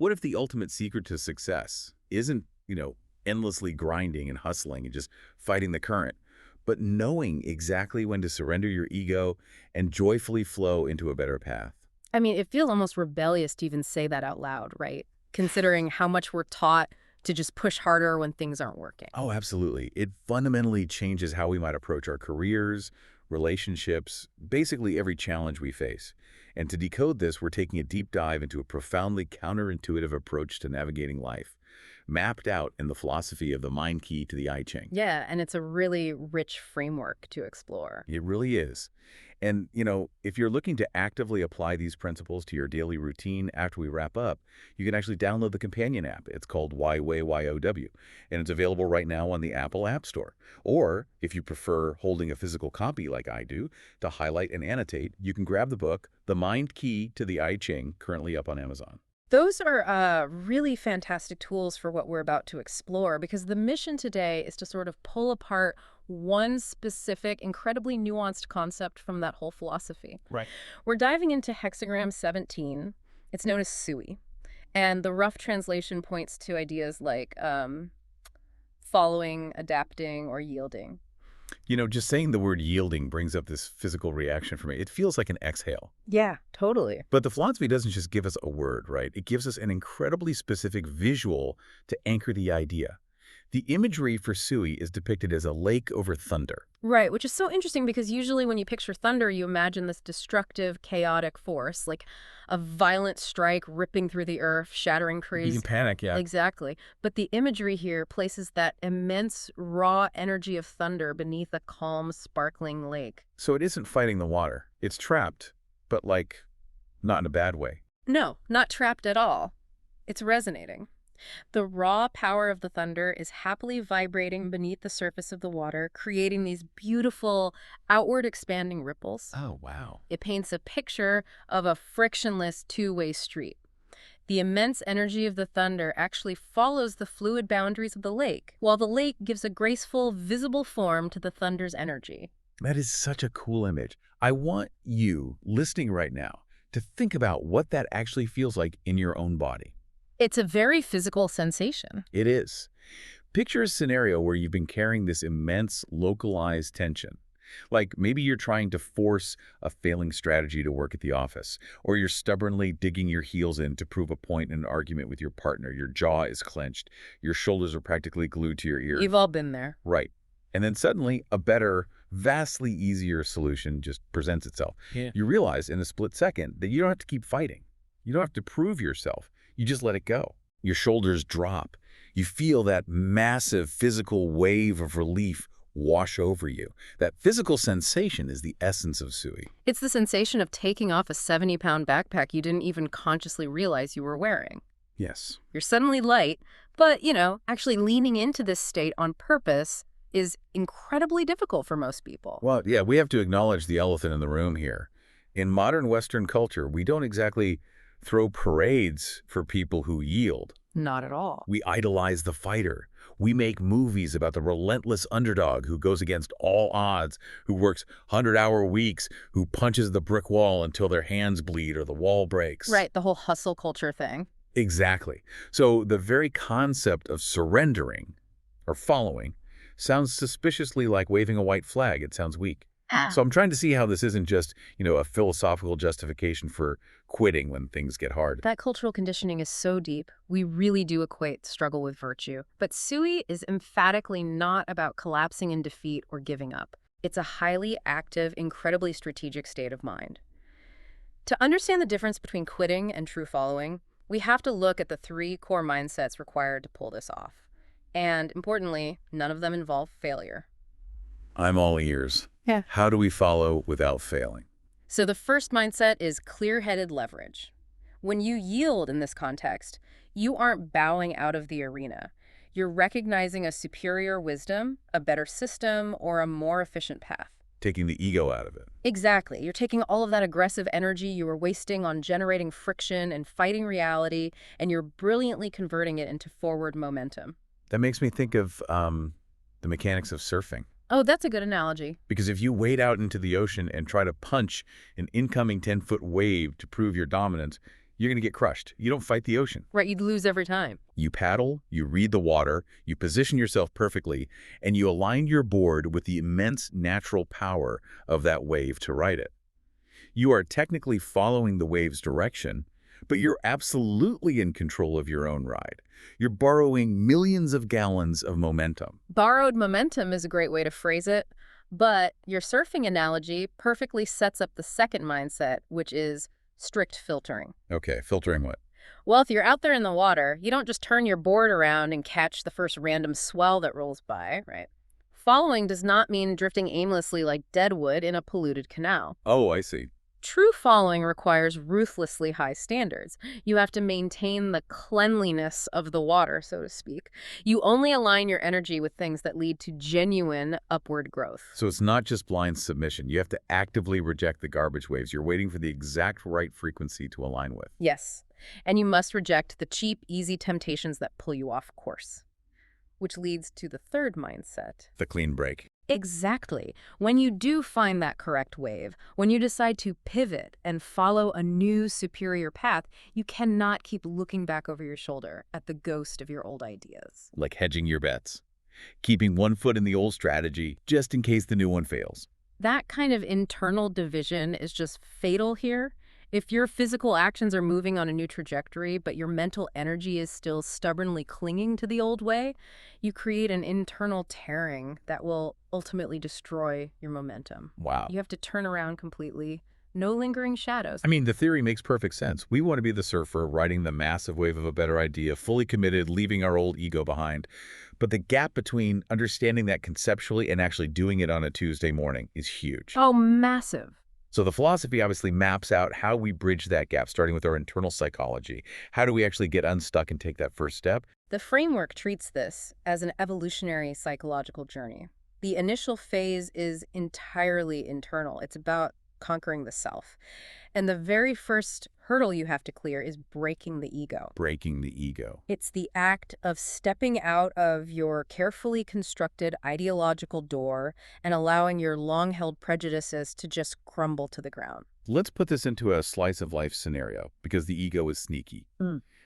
What if the ultimate secret to success isn't, endlessly grinding and hustling and just fighting the current, but knowing exactly when to surrender your ego and joyfully flow into a better path? I mean, it feels almost rebellious to even say that out loud, right? Considering how much we're taught to just push harder when things aren't working. Oh, absolutely. It fundamentally changes how we might approach our careers, relationships, basically every challenge we face. And to decode this, we're taking a deep dive into a profoundly counterintuitive approach to navigating life, mapped out in the philosophy of the mind key to the I Ching. Yeah, and it's a really rich framework to explore. It really is. And, if you're looking to actively apply these principles to your daily routine after we wrap up, you can actually download the companion app. It's called YWAYOW, and it's available right now on the Apple App Store. Or, if you prefer holding a physical copy like I do, to highlight and annotate, you can grab the book, The Mind Key to the I Ching, currently up on Amazon. Those are really fantastic tools for what we're about to explore, because the mission today is to sort of pull apart one specific, incredibly nuanced concept from that whole philosophy. Right. We're diving into Hexagram 17. It's known as SUI. And the rough translation points to ideas like following, adapting, or yielding. Just saying the word yielding brings up this physical reaction for me. It feels like an exhale. Yeah, totally. But the philosophy doesn't just give us a word, right? It gives us an incredibly specific visual to anchor the idea. The imagery for Sui is depicted as a lake over thunder. Right, which is so interesting because usually when you picture thunder, you imagine this destructive, chaotic force, like a violent strike ripping through the earth, shattering You trees. can panic, yeah. Exactly. But the imagery here places that immense, raw energy of thunder beneath a calm, sparkling lake. So it isn't fighting the water. It's trapped, but not in a bad way. No, not trapped at all. It's resonating. The raw power of the thunder is happily vibrating beneath the surface of the water, creating these beautiful, outward expanding ripples. Oh, wow. It paints a picture of a frictionless two-way street. The immense energy of the thunder actually follows the fluid boundaries of the lake, while the lake gives a graceful, visible form to the thunder's energy. That is such a cool image. I want you, listening right now, to think about what that actually feels like in your own body. It's a very physical sensation. It is. Picture a scenario where you've been carrying this immense localized tension. Like maybe you're trying to force a failing strategy to work at the office, or you're stubbornly digging your heels in to prove a point in an argument with your partner. Your jaw is clenched. Your shoulders are practically glued to your ears. You've all been there. Right. And then suddenly a better, vastly easier solution just presents itself. Yeah. You realize in a split second that you don't have to keep fighting. You don't have to prove yourself. You just let it go. Your shoulders drop. You feel that massive physical wave of relief wash over you. That physical sensation is the essence of Sui. It's the sensation of taking off a 70-pound backpack you didn't even consciously realize you were wearing. Yes. You're suddenly light, but, actually leaning into this state on purpose is incredibly difficult for most people. Well, yeah, we have to acknowledge the elephant in the room here. In modern Western culture, we don't exactly throw parades for people who yield. Not at all. We idolize the fighter. We make movies about the relentless underdog who goes against all odds, who works 100-hour weeks, who punches the brick wall until their hands bleed or the wall breaks. Right, the whole hustle culture thing. Exactly. So the very concept of surrendering or following sounds suspiciously like waving a white flag. It sounds weak. So I'm trying to see how this isn't just, a philosophical justification for quitting when things get hard. That cultural conditioning is so deep, we really do equate struggle with virtue. But Sui is emphatically not about collapsing in defeat or giving up. It's a highly active, incredibly strategic state of mind. To understand the difference between quitting and true following, we have to look at the 3 core mindsets required to pull this off. And importantly, none of them involve failure. I'm all ears. Yeah. How do we follow without failing? So the first mindset is clear-headed leverage. When you yield in this context, you aren't bowing out of the arena. You're recognizing a superior wisdom, a better system, or a more efficient path. Taking the ego out of it. Exactly. You're taking all of that aggressive energy you were wasting on generating friction and fighting reality, and you're brilliantly converting it into forward momentum. That makes me think of the mechanics of surfing. Oh, that's a good analogy. Because if you wade out into the ocean and try to punch an incoming 10-foot wave to prove your dominance, you're going to get crushed. You don't fight the ocean. Right, you'd lose every time. You paddle, you read the water, you position yourself perfectly, and you align your board with the immense natural power of that wave to ride it. You are technically following the wave's direction, but you're absolutely in control of your own ride. You're borrowing millions of gallons of momentum. Borrowed momentum is a great way to phrase it, but your surfing analogy perfectly sets up the second mindset, which is strict filtering. Okay, filtering what? Well, if you're out there in the water, you don't just turn your board around and catch the first random swell that rolls by, right? Following does not mean drifting aimlessly like deadwood in a polluted canal. Oh, I see. True following requires ruthlessly high standards. You have to maintain the cleanliness of the water, so to speak. You only align your energy with things that lead to genuine upward growth. So it's not just blind submission. You have to actively reject the garbage waves. You're waiting for the exact right frequency to align with. Yes, and you must reject the cheap, easy temptations that pull you off course. Which leads to the third mindset. The clean break. Exactly. When you do find that correct wave, when you decide to pivot and follow a new, superior path, you cannot keep looking back over your shoulder at the ghost of your old ideas. Like hedging your bets. Keeping one foot in the old strategy just in case the new one fails. That kind of internal division is just fatal here. If your physical actions are moving on a new trajectory, but your mental energy is still stubbornly clinging to the old way, you create an internal tearing that will ultimately destroy your momentum. Wow. You have to turn around completely. No lingering shadows. I mean, the theory makes perfect sense. We want to be the surfer, riding the massive wave of a better idea, fully committed, leaving our old ego behind. But the gap between understanding that conceptually and actually doing it on a Tuesday morning is huge. Oh, massive. So the philosophy obviously maps out how we bridge that gap, starting with our internal psychology. How do we actually get unstuck and take that first step? The framework treats this as an evolutionary psychological journey. The initial phase is entirely internal. It's about conquering the self. And the very first hurdle you have to clear is breaking the ego. Breaking the ego. It's the act of stepping out of your carefully constructed ideological door and allowing your long-held prejudices to just crumble to the ground. Let's put this into a slice of life scenario, because the ego is sneaky.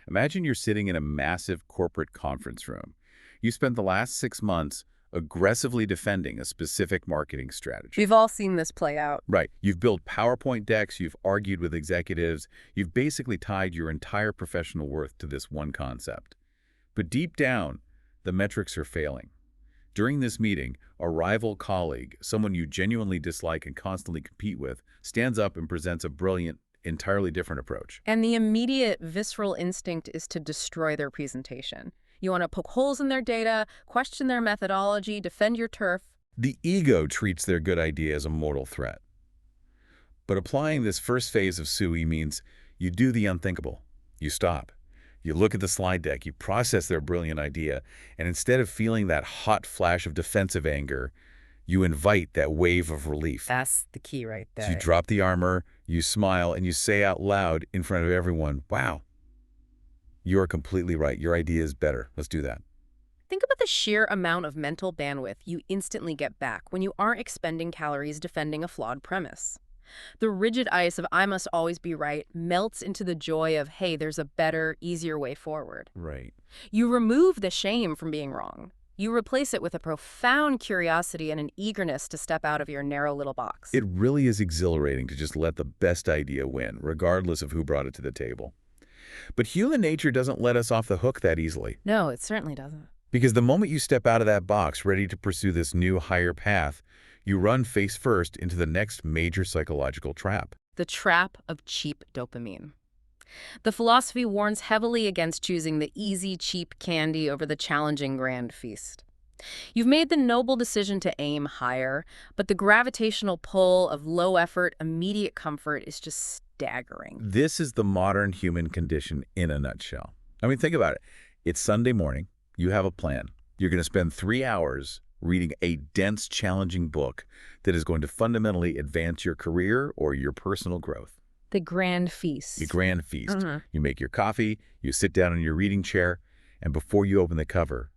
Imagine you're sitting in a massive corporate conference room. You spent the last 6 months aggressively defending a specific marketing strategy. We've all seen this play out. Right. You've built PowerPoint decks, you've argued with executives, you've basically tied your entire professional worth to this one concept. But deep down, the metrics are failing. During this meeting, a rival colleague, someone you genuinely dislike and constantly compete with, stands up and presents a brilliant, entirely different approach. And the immediate visceral instinct is to destroy their presentation. You want to poke holes in their data, question their methodology, defend your turf. The ego treats their good idea as a mortal threat. But applying this first phase of SUI means you do the unthinkable. You stop. You look at the slide deck, you process their brilliant idea, and instead of feeling that hot flash of defensive anger, you invite that wave of relief. That's the key right there. So you drop the armor, you smile, and you say out loud in front of everyone, "Wow, you are completely right. Your idea is better. Let's do that." Think about the sheer amount of mental bandwidth you instantly get back when you aren't expending calories defending a flawed premise. The rigid ice of "I must always be right" melts into the joy of, hey, there's a better, easier way forward. Right. You remove the shame from being wrong. You replace it with a profound curiosity and an eagerness to step out of your narrow little box. It really is exhilarating to just let the best idea win, regardless of who brought it to the table. But human nature doesn't let us off the hook that easily. No, it certainly doesn't. Because the moment you step out of that box ready to pursue this new, higher path, you run face first into the next major psychological trap. The trap of cheap dopamine. The philosophy warns heavily against choosing the easy, cheap candy over the challenging grand feast. You've made the noble decision to aim higher, but the gravitational pull of low-effort, immediate comfort is just staggering. This is the modern human condition in a nutshell. I mean, think about it. It's Sunday morning. You have a plan. You're going to spend 3 hours reading a dense, challenging book that is going to fundamentally advance your career or your personal growth. The grand feast. The grand feast. You make your coffee, you sit down in your reading chair, and before you open the cover,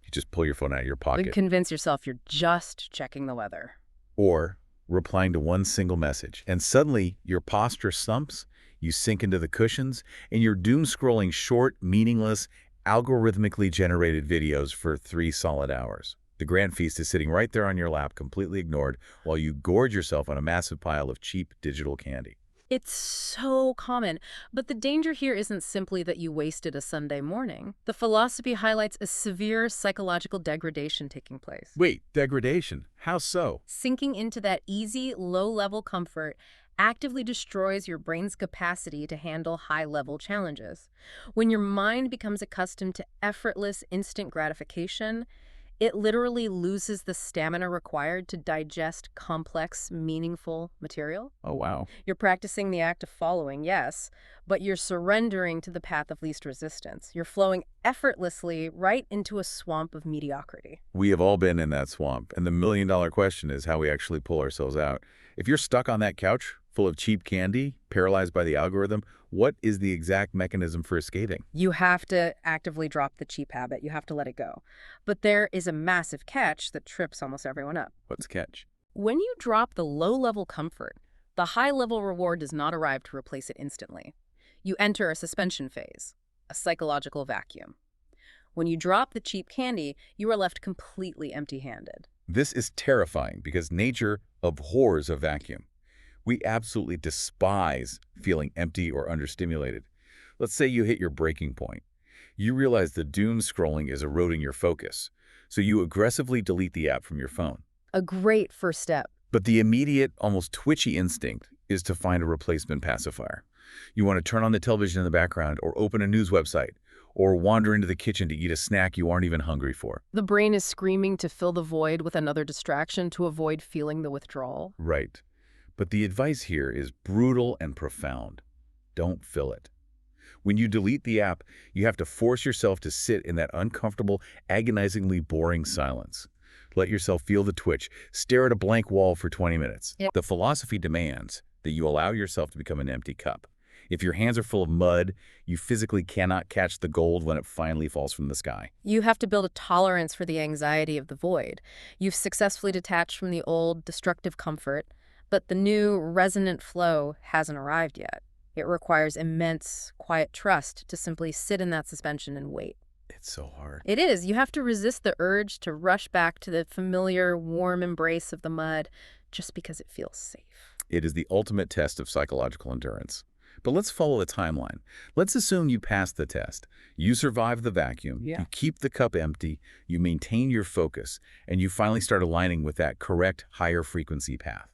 you just pull your phone out of your pocket. And convince yourself you're just checking the weather. Or replying to one single message. And suddenly, your posture slumps, You sink into the cushions, and you're doom-scrolling short, meaningless, algorithmically generated videos for 3 solid hours. The grand feast is sitting right there on your lap, completely ignored, while you gorge yourself on a massive pile of cheap digital candy. It's so common. But the danger here isn't simply that you wasted a Sunday morning. The philosophy highlights a severe psychological degradation taking place. Wait, degradation? How so? Sinking into that easy, low-level comfort actively destroys your brain's capacity to handle high-level challenges. When your mind becomes accustomed to effortless, instant gratification, it literally loses the stamina required to digest complex, meaningful material. Oh, wow. You're practicing the act of following, yes, but you're surrendering to the path of least resistance. You're flowing effortlessly right into a swamp of mediocrity. We have all been in that swamp, and the million-dollar question is how we actually pull ourselves out. If you're stuck on that couch, full of cheap candy, paralyzed by the algorithm, what is the exact mechanism for escaping? You have to actively drop the cheap habit. You have to let it go. But there is a massive catch that trips almost everyone up. What's the catch? When you drop the low-level comfort, the high-level reward does not arrive to replace it instantly. You enter a suspension phase, a psychological vacuum. When you drop the cheap candy, you are left completely empty-handed. This is terrifying because nature abhors a vacuum. We absolutely despise feeling empty or understimulated. Let's say you hit your breaking point. You realize the doom scrolling is eroding your focus, so you aggressively delete the app from your phone. A great first step. But the immediate, almost twitchy instinct is to find a replacement pacifier. You want to turn on the television in the background or open a news website or wander into the kitchen to eat a snack you aren't even hungry for. The brain is screaming to fill the void with another distraction to avoid feeling the withdrawal. Right. But the advice here is brutal and profound. Don't fill it. When you delete the app, you have to force yourself to sit in that uncomfortable, agonizingly boring silence. Let yourself feel the twitch. Stare at a blank wall for 20 minutes. Yep. The philosophy demands that you allow yourself to become an empty cup. If your hands are full of mud, you physically cannot catch the gold when it finally falls from the sky. You have to build a tolerance for the anxiety of the void. You've successfully detached from the old, destructive comfort, but the new, resonant flow hasn't arrived yet. It requires immense, quiet trust to simply sit in that suspension and wait. It's so hard. It is. You have to resist the urge to rush back to the familiar, warm embrace of the mud just because it feels safe. It is the ultimate test of psychological endurance. But let's follow the timeline. Let's assume you pass the test. You survive the vacuum, you keep the cup empty, you maintain your focus, and you finally start aligning with that correct, higher frequency path.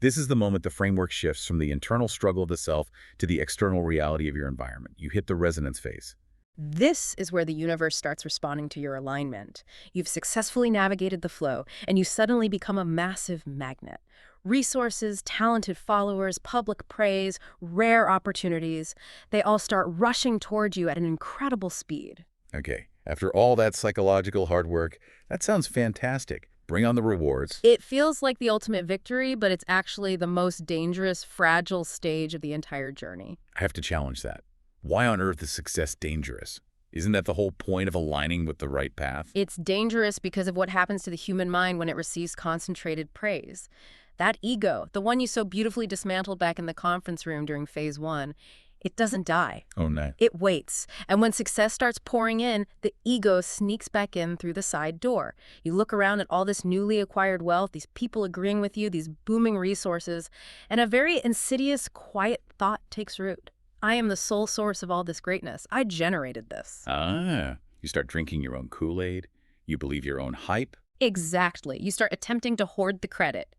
This is the moment the framework shifts from the internal struggle of the self to the external reality of your environment. You hit the resonance phase. This is where the universe starts responding to your alignment. You've successfully navigated the flow, and you suddenly become a massive magnet. Resources, talented followers, public praise, rare opportunities, they all start rushing toward you at an incredible speed. Okay, after all that psychological hard work, that sounds fantastic. Bring on the rewards. It feels like the ultimate victory, but it's actually the most dangerous, fragile stage of the entire journey. I have to challenge that. Why on earth is success dangerous? Isn't that the whole point of aligning with the right path? It's dangerous because of what happens to the human mind when it receives concentrated praise. That ego, the one you so beautifully dismantled back in the conference room during phase 1, it doesn't die. Oh, no. It waits. And when success starts pouring in, the ego sneaks back in through the side door. You look around at all this newly acquired wealth, these people agreeing with you, these booming resources, and a very insidious, quiet thought takes root. I am the sole source of all this greatness. I generated this. Ah, you start drinking your own Kool-Aid. You believe your own hype. Exactly. You start attempting to hoard the credit.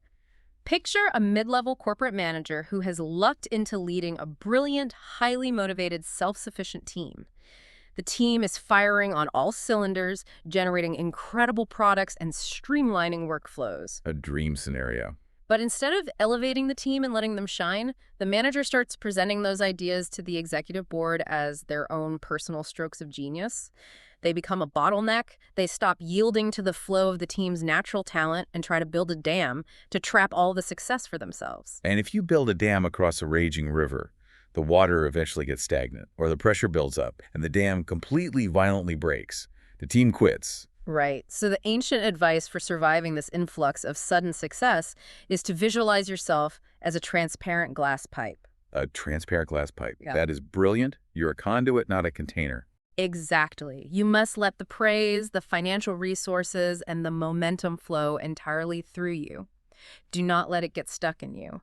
Picture a mid-level corporate manager who has lucked into leading a brilliant, highly motivated, self-sufficient team. The team is firing on all cylinders, generating incredible products and streamlining workflows. A dream scenario. But instead of elevating the team and letting them shine, the manager starts presenting those ideas to the executive board as their own personal strokes of genius. They become a bottleneck. They stop yielding to the flow of the team's natural talent and try to build a dam to trap all the success for themselves. And if you build a dam across a raging river, the water eventually gets stagnant, or the pressure builds up, and the dam completely violently breaks. The team quits. Right. So the ancient advice for surviving this influx of sudden success is to visualize yourself as a transparent glass pipe. A transparent glass pipe. Yeah. That is brilliant. You're a conduit, not a container. Exactly. You must let the praise, the financial resources, and the momentum flow entirely through you. Do not let it get stuck in you.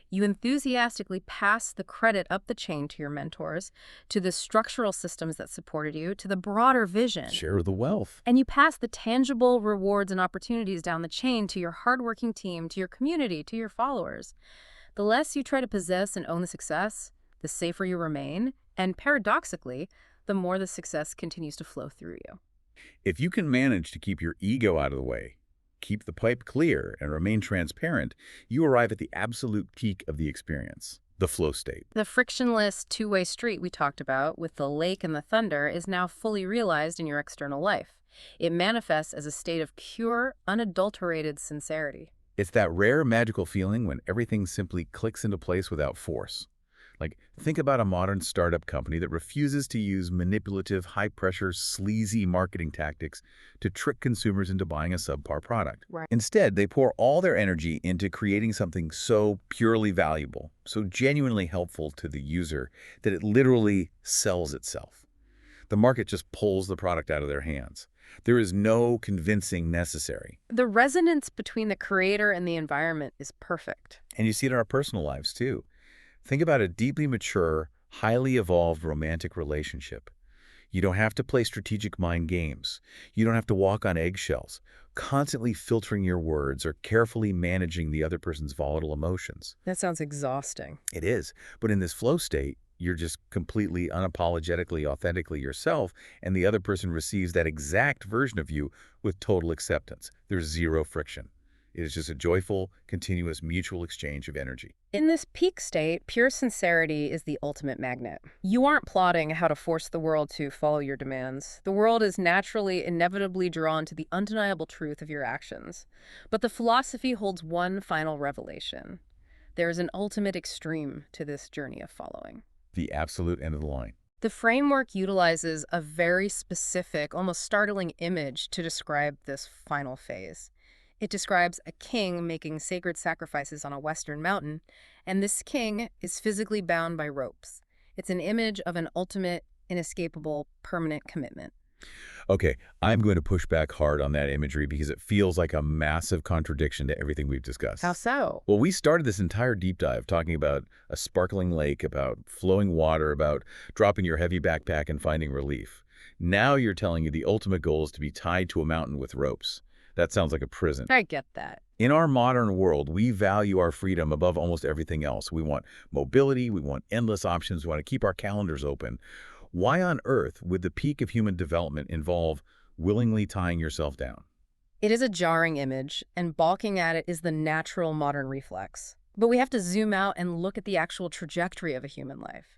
You enthusiastically pass the credit up the chain to your mentors, to the structural systems that supported you, to the broader vision. Share the wealth. And you pass the tangible rewards and opportunities down the chain to your hardworking team, to your community, to your followers. The less you try to possess and own the success, the safer you remain, and paradoxically, the more the success continues to flow through you. If you can manage to keep your ego out of the way, keep the pipe clear, and remain transparent, you arrive at the absolute peak of the experience, the flow state. The frictionless two-way street we talked about with the lake and the thunder is now fully realized in your external life. It manifests as a state of pure, unadulterated sincerity. It's that rare magical feeling when everything simply clicks into place without force. Like, think about a modern startup company that refuses to use manipulative, high-pressure, sleazy marketing tactics to trick consumers into buying a subpar product. Right. Instead, they pour all their energy into creating something so purely valuable, so genuinely helpful to the user, that it literally sells itself. The market just pulls the product out of their hands. There is no convincing necessary. The resonance between the creator and the environment is perfect. And you see it in our personal lives, too. Think about a deeply mature, highly evolved romantic relationship. You don't have to play strategic mind games. You don't have to walk on eggshells, constantly filtering your words or carefully managing the other person's volatile emotions. That sounds exhausting. It is. But in this flow state, you're just completely, unapologetically, authentically yourself, and the other person receives that exact version of you with total acceptance. There's zero friction. It is just a joyful, continuous, mutual exchange of energy. In this peak state, pure sincerity is the ultimate magnet. You aren't plotting how to force the world to follow your demands. The world is naturally, inevitably drawn to the undeniable truth of your actions. But the philosophy holds one final revelation. There is an ultimate extreme to this journey of following. The absolute end of the line. The framework utilizes a very specific, almost startling image to describe this final phase. It describes a king making sacred sacrifices on a western mountain, and this king is physically bound by ropes. It's an image of an ultimate, inescapable, permanent commitment. Okay, I'm going to push back hard on that imagery because it feels like a massive contradiction to everything we've discussed. How so? Well, we started this entire deep dive talking about a sparkling lake, about flowing water, about dropping your heavy backpack and finding relief. Now you're telling me the ultimate goal is to be tied to a mountain with ropes. That sounds like a prison. I get that. In our modern world, we value our freedom above almost everything else. We want mobility, we want endless options, we want to keep our calendars open. Why on earth would the peak of human development involve willingly tying yourself down? It is a jarring image, and balking at it is the natural modern reflex. But we have to zoom out and look at the actual trajectory of a human life.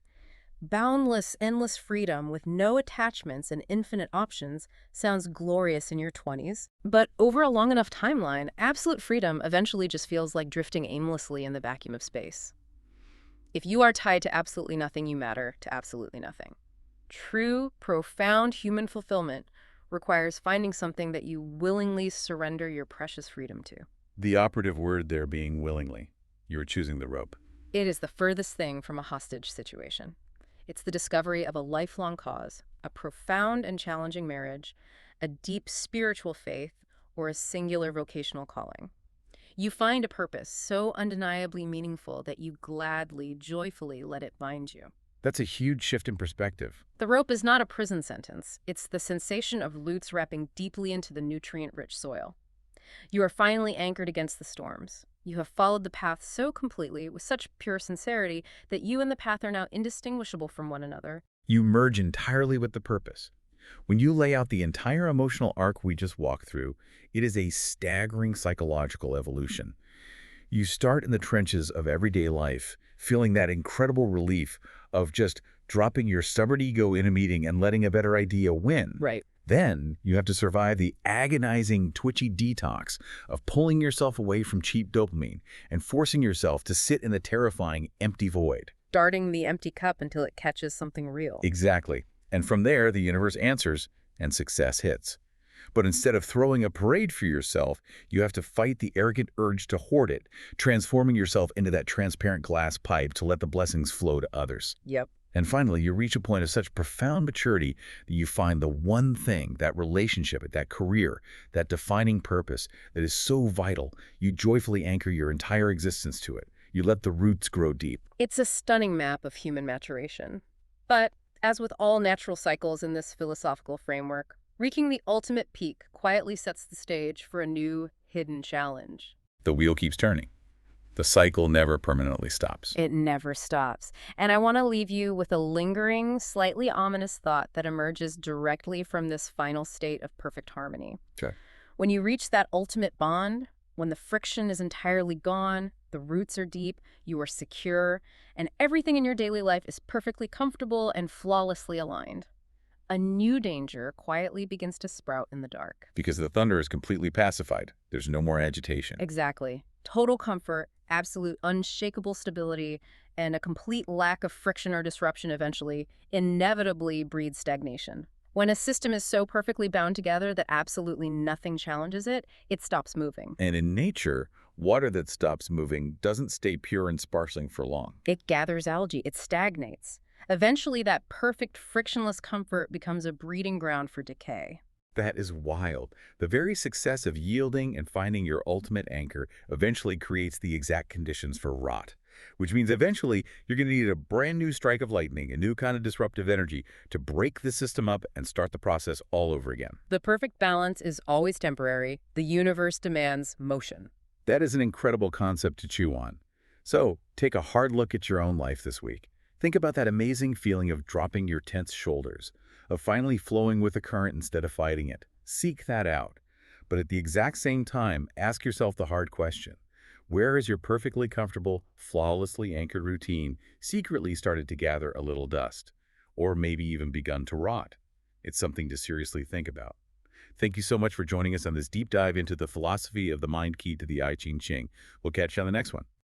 Boundless, endless freedom with no attachments and infinite options sounds glorious in your 20s. But over a long enough timeline, absolute freedom eventually just feels like drifting aimlessly in the vacuum of space. If you are tied to absolutely nothing, you matter to absolutely nothing. True, profound human fulfillment requires finding something that you willingly surrender your precious freedom to. The operative word there being willingly. You're choosing the rope. It is the furthest thing from a hostage situation. It's the discovery of a lifelong cause, a profound and challenging marriage, a deep spiritual faith, or a singular vocational calling. You find a purpose so undeniably meaningful that you gladly, joyfully let it bind you. That's a huge shift in perspective. The rope is not a prison sentence. It's the sensation of roots wrapping deeply into the nutrient-rich soil. You are finally anchored against the storms. You have followed the path so completely, with such pure sincerity, that you and the path are now indistinguishable from one another. You merge entirely with the purpose. When you lay out the entire emotional arc we just walked through, it is a staggering psychological evolution. You start in the trenches of everyday life, feeling that incredible relief of just dropping your stubborn ego in a meeting and letting a better idea win. Right. Then you have to survive the agonizing, twitchy detox of pulling yourself away from cheap dopamine and forcing yourself to sit in the terrifying empty void. Darting the empty cup until it catches something real. Exactly. And from there, the universe answers and success hits. But instead of throwing a parade for yourself, you have to fight the arrogant urge to hoard it, transforming yourself into that transparent glass pipe to let the blessings flow to others. Yep. And finally, you reach a point of such profound maturity that you find the one thing, that relationship, that career, that defining purpose that is so vital, you joyfully anchor your entire existence to it. You let the roots grow deep. It's a stunning map of human maturation. But as with all natural cycles in this philosophical framework, reaching the ultimate peak quietly sets the stage for a new, hidden challenge. The wheel keeps turning. The cycle never permanently stops. It never stops. And I want to leave you with a lingering, slightly ominous thought that emerges directly from this final state of perfect harmony. Okay. When you reach that ultimate bond, when the friction is entirely gone, the roots are deep, you are secure, and everything in your daily life is perfectly comfortable and flawlessly aligned, a new danger quietly begins to sprout in the dark. Because the thunder is completely pacified. There's no more agitation. Exactly. Total comfort, absolute unshakable stability, and a complete lack of friction or disruption eventually inevitably breeds stagnation. When a system is so perfectly bound together that absolutely nothing challenges it, it stops moving. And in nature, water that stops moving doesn't stay pure and sparkling for long. It gathers algae, it stagnates. Eventually, that perfect frictionless comfort becomes a breeding ground for decay. That is wild. The very success of yielding and finding your ultimate anchor eventually creates the exact conditions for rot, which means eventually you're going to need a brand new strike of lightning, a new kind of disruptive energy to break the system up and start the process all over again. The perfect balance is always temporary. The universe demands motion. That is an incredible concept to chew on. So, take a hard look at your own life this week. Think about that amazing feeling of dropping your tense shoulders, of finally flowing with the current instead of fighting it. Seek that out. But at the exact same time, ask yourself the hard question. Where is your perfectly comfortable, flawlessly anchored routine secretly started to gather a little dust? Or maybe even begun to rot? It's something to seriously think about. Thank you so much for joining us on this deep dive into the philosophy of the mind key to the I Ching. We'll catch you on the next one.